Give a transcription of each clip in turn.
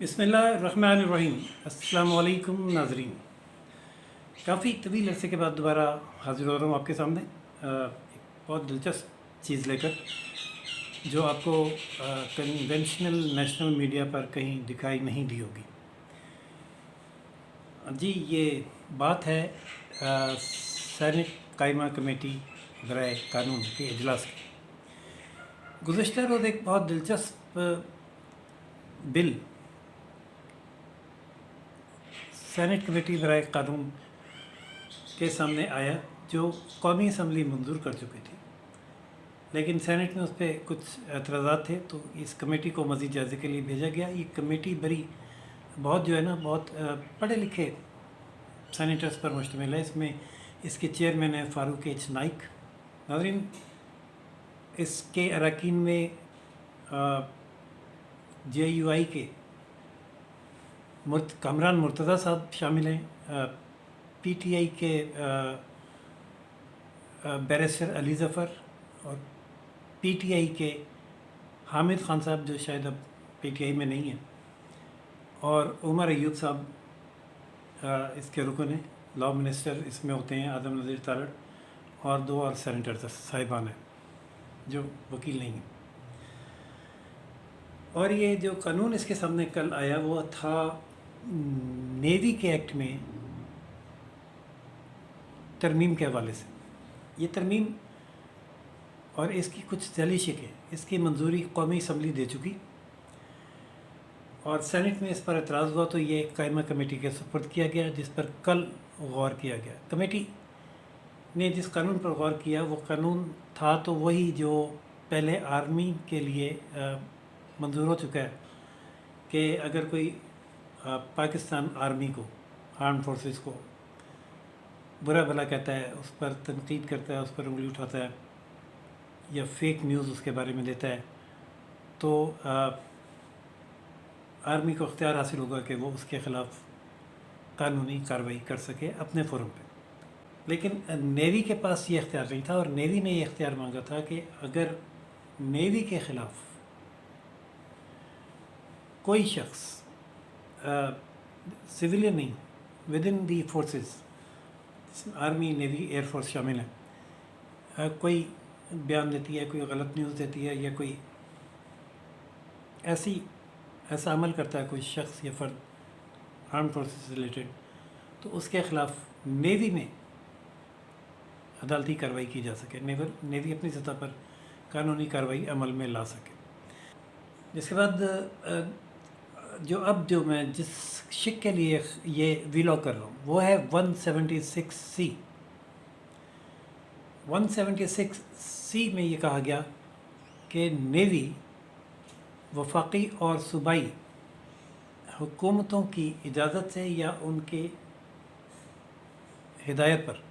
बिस्मिल्लाहिर्रहमानिर्रहीम। अस्सलाम वालेकुम नाज़रीन। काफ़ी तवील अरसे के बाद दोबारा हाज़िर हो रहा हूँ आपके सामने एक बहुत दिलचस्प चीज़ लेकर, जो आपको कन्वेंशनल नेशनल मीडिया पर कहीं दिखाई नहीं दी होगी। जी, ये बात है सेनेट कायमा कमेटी बराए कानून के इजलास की। गुज़श्ता रोज़ एक बहुत दिलचस्प बिल सेनेट कमेटी बराए कानून के सामने आया, जो कौमी असम्बली मंजूर कर चुकी थी, लेकिन सेनेट में उस पर कुछ एतराज़ात थे, तो इस कमेटी को मज़ीद जायज़े के लिए भेजा गया। ये कमेटी बड़ी बहुत जो है ना बहुत पढ़े लिखे सेनेटर्स पर मुश्तमिल है। इसमें इसके चेयरमैन है फ़ारूक एच नाइक। नाज़रीन, इसके अरकान में JUI के कामरान मुर्तज़ा साहब शामिल हैं, PTI के बैरिस्टर अली ज़फ़र और PTI के हामिद ख़ान साहब, जो शायद अब PTI में नहीं हैं, और उमर अयूब साहब इसके रुकन हैं। लॉ मिनिस्टर इसमें होते हैं आदम नज़ीर तारड़, और दो और सेनेटर साहिबान हैं जो वकील नहीं हैं। और ये जो कानून इसके सामने कल आया वो था नेवी के एक्ट में तरमीम के हवाले से। ये तरमीम और इसकी कुछ जैली शिकें, इसकी मंजूरी कौमी असम्बली दे चुकी, और सेनेट में इस पर एतराज़ हुआ तो ये कायमा कमेटी के सुपुर्द किया गया, जिस पर कल गौर किया गया। कमेटी ने जिस कानून पर गौर किया वो कानून था तो वही जो पहले आर्मी के लिए मंजूर हो चुका है, कि अगर कोई पाकिस्तान आर्मी को, आर्म फोर्सेस को बुरा भला कहता है, उस पर तनकीद करता है, उस पर उंगली उठाता है, या फेक न्यूज़ उसके बारे में देता है, तो आर्मी को इख्तियार हासिल होगा कि वो उसके ख़िलाफ़ कानूनी कार्रवाई कर सके अपने फोरम पे। लेकिन नेवी के पास ये इख्तियार नहीं था, और नेवी ने ये इख्तियार मांगा था कि अगर नेवी के ख़िलाफ़ कोई शख्स सिविलियन नहीं, with in the forces, army navy air force शामिल है, कोई बयान देती है, कोई गलत न्यूज़ देती है, या कोई ऐसा अमल करता है कोई शख्स या फ़र्द आर्म फोर्सेस से रिलेटेड, तो उसके ख़िलाफ़ नेवी में अदालती कार्रवाई की जा सके, नेवी अपनी सतह पर कानूनी कार्रवाई अमल में ला सके। जिसके बाद जो मैं जिस शिक के लिए ये वीलॉग कर रहा हूँ वो है 176C। 176C में ये कहा गया कि नेवी वफाकी और सूबाई हुकूमतों की इजाज़त से या उनके हिदायत पर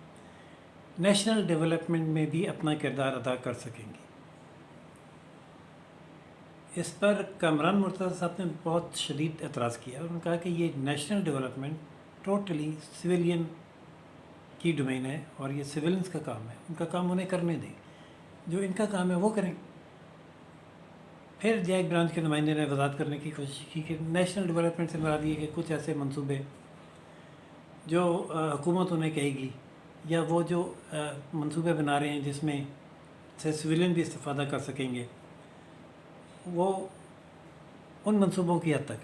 नेशनल डेवलपमेंट में भी अपना किरदार अदा कर सकेंगी। इस पर कामरान मुर्तज़ा साहब ने बहुत शदीद एतराज़ किया। उन्होंने कहा कि ये नेशनल डेवलपमेंट टोटली सिविलियन की डोमेन है, और ये सिविलियंस का काम है, उनका काम उन्हें करने दें, जो इनका काम है वो करें। फिर जैक ब्रांच के नुमाइंदे ने वजाहत करने की कोशिश की कि नेशनल डेवलपमेंट से मुराद ये कि कुछ ऐसे मंसूबे जो हुकूमत उन्हें कहेगी, या वो जो मंसूबे बना रहे हैं जिसमें से सिविलियन भी इस्तेफ़ादा कर सकेंगे, वो उन मंसूबों की हद तक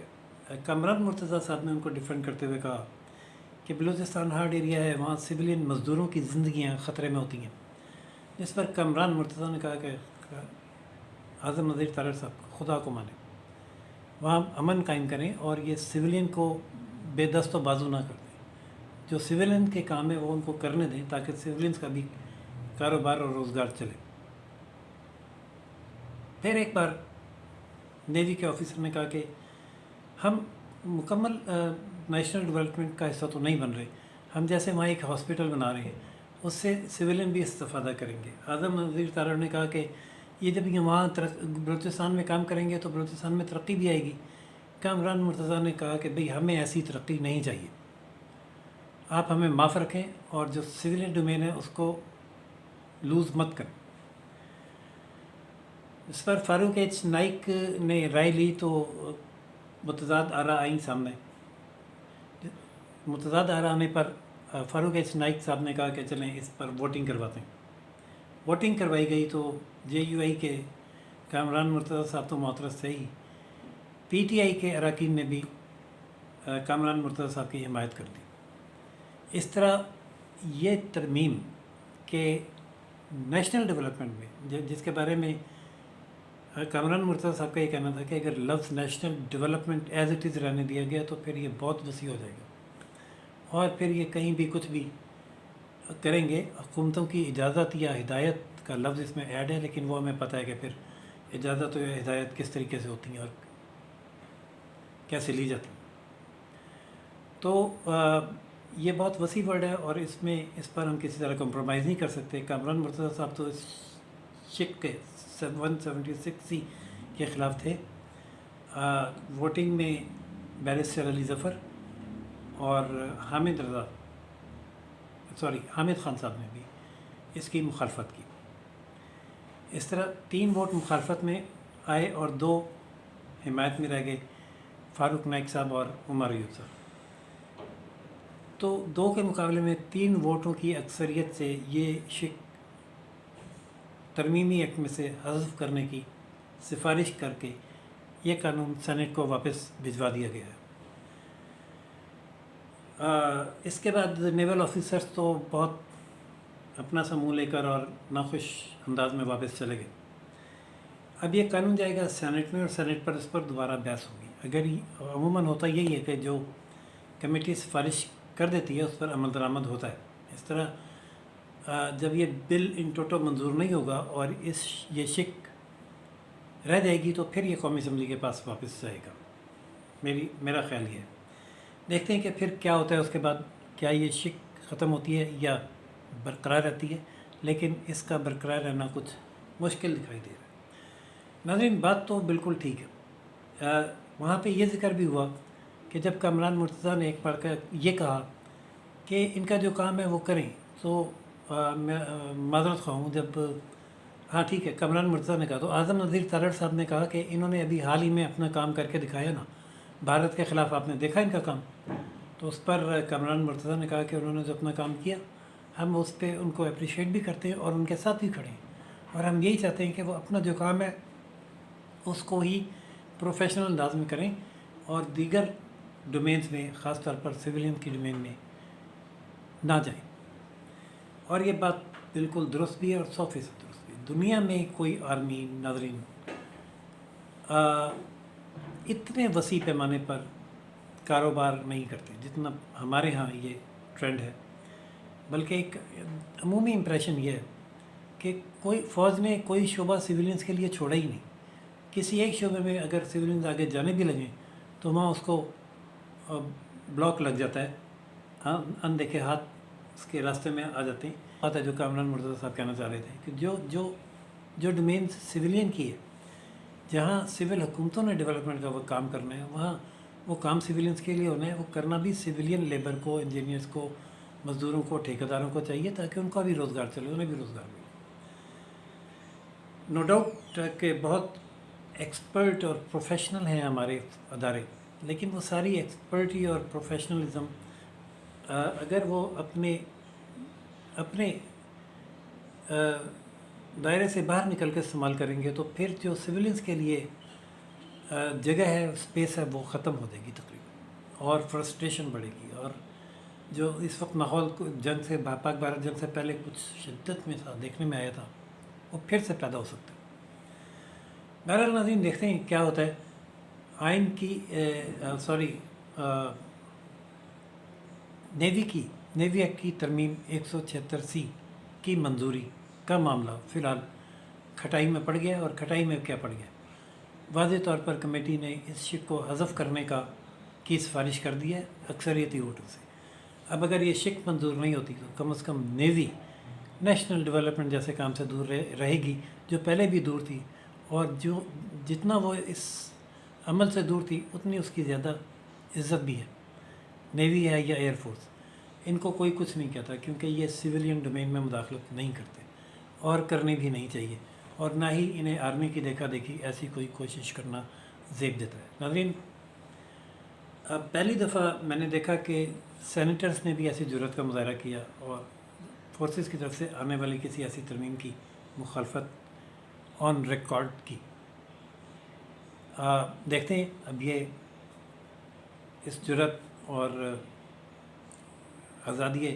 है। कामरान मुर्तज़ा साहब ने उनको डिफेंड करते हुए कहा कि बलूचिस्तान हार्ड एरिया है, वहाँ सिविलियन मज़दूरों की ज़िंदगियाँ ख़तरे में होती हैं। जिस पर कामरान मुर्तज़ा ने कहा कि आज़म नज़ीर तारड़ साहब खुदा को माने, वहाँ अमन कायम करें, और ये सिविलियन को बेदस्त व बाजू ना कर दें। जो सिविलियन के काम है वो उनको करने दें, ताकि सिविलियंस का भी कारोबार और रोज़गार चले। फिर एक बार नेवी के ऑफिसर ने कहा कि हम मुकम्मल नेशनल डेवलपमेंट का हिस्सा तो नहीं बन रहे, हम जैसे वहाँ एक हॉस्पिटल बना रहे हैं उससे सिविलियन भी इस्तेफ़ादा करेंगे। आज़म नज़ीर तारड़ ने कहा कि ये जब ये वहाँ बलूचिस्तान में काम करेंगे तो बलूचिस्तान में तरक्की भी आएगी। कामरान मुर्तज़ा ने कहा कि भाई हमें ऐसी तरक्की नहीं चाहिए, आप हमें माफ़ रखें, और जो सिविलियन डोमेन है उसको लूज़ मत करें। इस पर फ़ारूक एच नाइक ने राय ली, तो मुतज़ाद आरा आई सामने। मुतज़ाद आरा आने पर फ़ारूक एच नाइक साहब ने कहा कि चलें इस पर वोटिंग करवाते हैं। वोटिंग करवाई गई तो JUI के कामरान मुर्तज़ा साहब तो मोतरस थे ही, PTI के अरकान ने भी कामरान मुर्तज़ा साहब की हिमायत कर दी। इस तरह ये तरमीम के नेशनल डेवलपमेंट में जिसके बारे में कामरान मुर्तज़ा साहब का ये कहना था कि अगर लफ्ज़ national development as it is रहने दिया गया तो फिर ये बहुत वसी हो जाएगा और फिर ये कहीं भी कुछ भी करेंगे। हुकूमतों की इजाज़त या हिदायत का लफ्ज़ इसमें ऐड है, लेकिन वो हमें पता है कि फिर इजाज़त या हिदायत किस तरीके से होती हैं और कैसे ली जाती हैं। तो ये बहुत वसी वर्ड है और इस पर हम किसी तरह कम्प्रोमाइज़ नहीं कर सकते। कामरान मुर्तज़ा साहब तो इस शिक के 176C के ख़िलाफ़ थे। वोटिंग में बैरिस्टर अली ज़फ़र और हामिद खान साहब ने भी इसकी मुखालफत की। इस तरह 3 वोट मुखालफत में आए और 2 हिमायत में रह गए, फ़ारूक नाइक साहब और उमर यूसुफ। तो 2 के मुकाबले में 3 वोटों की अक्सरियत से ये शिक तरमीमी एक्ट में से हज़फ करने की सिफारिश करके ये कानून सेनेट को वापस भिजवा दिया गया है। इसके बाद नेवल ऑफिसर्स तो बहुत अपना सा मुँह लेकर और नाखुश अंदाज में वापस चले गए। अब ये कानून जाएगा सेनेट में और सेनेट पर इस पर दोबारा बहस होगी। अगर अमूमन होता यही है कि जो कमेटी सिफारिश कर देती है उस पर अमल दरामद होता है। इस तरह जब ये बिल इन टोटो मंजूर नहीं होगा और ये शिक रह जाएगी तो फिर ये कौमी असम्बली के पास वापस जाएगा। मेरा ख्याल ये है। देखते हैं कि फिर क्या होता है उसके बाद, क्या ये शिक ख़त्म होती है या बरकरार रहती है, लेकिन इसका बरकरार रहना कुछ मुश्किल दिखाई दे रहा है। नाज़रीन, बात तो बिल्कुल ठीक है। वहाँ पे ये जिक्र भी हुआ कि जब कामरान मुर्तज़ा ने एक बार ये कहा कि इनका जो काम है वो करें, तो मैं माज़रत ख़्वाह हूँ जब हाँ ठीक है कामरान मुर्तज़ा ने कहा, तो आज़म नज़ीर तारड़ साहब ने कहा कि इन्होंने अभी हाल ही में अपना काम करके दिखाया ना, भारत के ख़िलाफ़ आपने देखा इनका काम। तो उस पर कामरान मुर्तज़ा ने कहा कि उन्होंने जो अपना काम किया हम उस पर उनको अप्रिशिएट भी करते हैं और उनके साथ भी खड़े हैं, और हम यही चाहते हैं कि वो अपना जो काम है उसको ही प्रोफेशनल अंदाज में करें और दीगर डोमेन्स में, ख़ास तौर पर सिविलियन की डोमेन में ना जाएं। और ये बात बिल्कुल दुरुस्त भी है और 100% दुरुस्त भी है। दुनिया में कोई आर्मी, नाज़रीन, इतने वसी पैमाने पर कारोबार नहीं करते जितना हमारे यहाँ ये ट्रेंड है। बल्कि एक अमूमी इम्प्रेशन ये है कि कोई फ़ौज ने कोई शोबा सिविलियंस के लिए छोड़ा ही नहीं। किसी एक शोबे में अगर सिविलियंस आगे जाने भी लगें तो वहाँ उसको ब्लॉक लग जाता है, हाँ, अनदेखे हाथ उसके रास्ते में आ जाते हैं। बात है जो कामरान मुर्तज़ा साहब कहना चाह रहे थे कि जो डोमेन सिविलियन की है, जहाँ सिविल हुकूमतों ने डेवलपमेंट का वो काम करना है, वहाँ वो काम सिविलियंस के लिए होना है। वो करना भी सिविलियन लेबर को, इंजीनियर्स को, मज़दूरों को, ठेकेदारों को चाहिए ताकि उनका भी रोज़गार चले, उन्हें भी रोज़गार मिले। नो डाउट कि बहुत एक्सपर्ट और प्रोफेशनल हैं हमारे अदारे, लेकिन वो सारी एक्सपर्टी और प्रोफेशनलिज्म अगर वो अपने दायरे से बाहर निकल के इस्तेमाल करेंगे तो फिर जो सिविलियंस के लिए जगह है, स्पेस है, वो ख़त्म हो जाएगी तकरीबन, और फ्रस्ट्रेशन बढ़ेगी। और जो इस वक्त माहौल जंग से, पाक भारत जंग से पहले कुछ शिद्दत में था, देखने में आया था, वो फिर से पैदा हो सकता है। बहरहाल नाज़रीन, देखते हैं क्या होता है। आइन की नेवी एक्ट की तरमीम 176C की मंजूरी का मामला फ़िलहाल खटाई में पड़ गया। और खटाई में क्या पड़ गया, वाज़ेह तौर पर कमेटी ने इस शिक को हज़फ करने की सिफारिश कर दी है अक्सरियती वोटों से। अब अगर ये शिक मंजूर नहीं होती तो कम से कम नेवी नेशनल डेवलपमेंट जैसे काम से दूर रहेगी, जो पहले भी दूर थी, और जो जितना वो इस अमल से दूर थी उतनी उसकी ज़्यादा इज़्ज़त भी है। नेवी है या एयरफोर्स, इनको कोई कुछ नहीं कहता क्योंकि ये सिविलियन डोमेन में मुदाखलत नहीं करते और करनी भी नहीं चाहिए, और ना ही इन्हें आर्मी की देखा देखी ऐसी कोई कोशिश करना ज़ेब देता है। नाज़रीन, پہلی دفعہ میں نے دیکھا کہ سینیٹرز نے بھی ایسی جرات کا مظاہرہ کیا اور فورسز کی طرف سے آنے والی کسی ایسی ترمیم کی مخالفت آن ریکارڈ کی. دیکھتے ہیں اب یہ اس جرات اور آزادی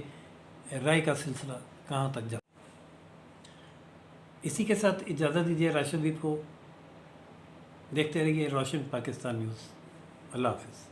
رائے کا سلسلہ کہاں تک جاتا. اسی کے ساتھ اجازت دیجیے راشد حبیب کو. دیکھتے رہیے روشن پاکستان نیوز. اللہ حافظ.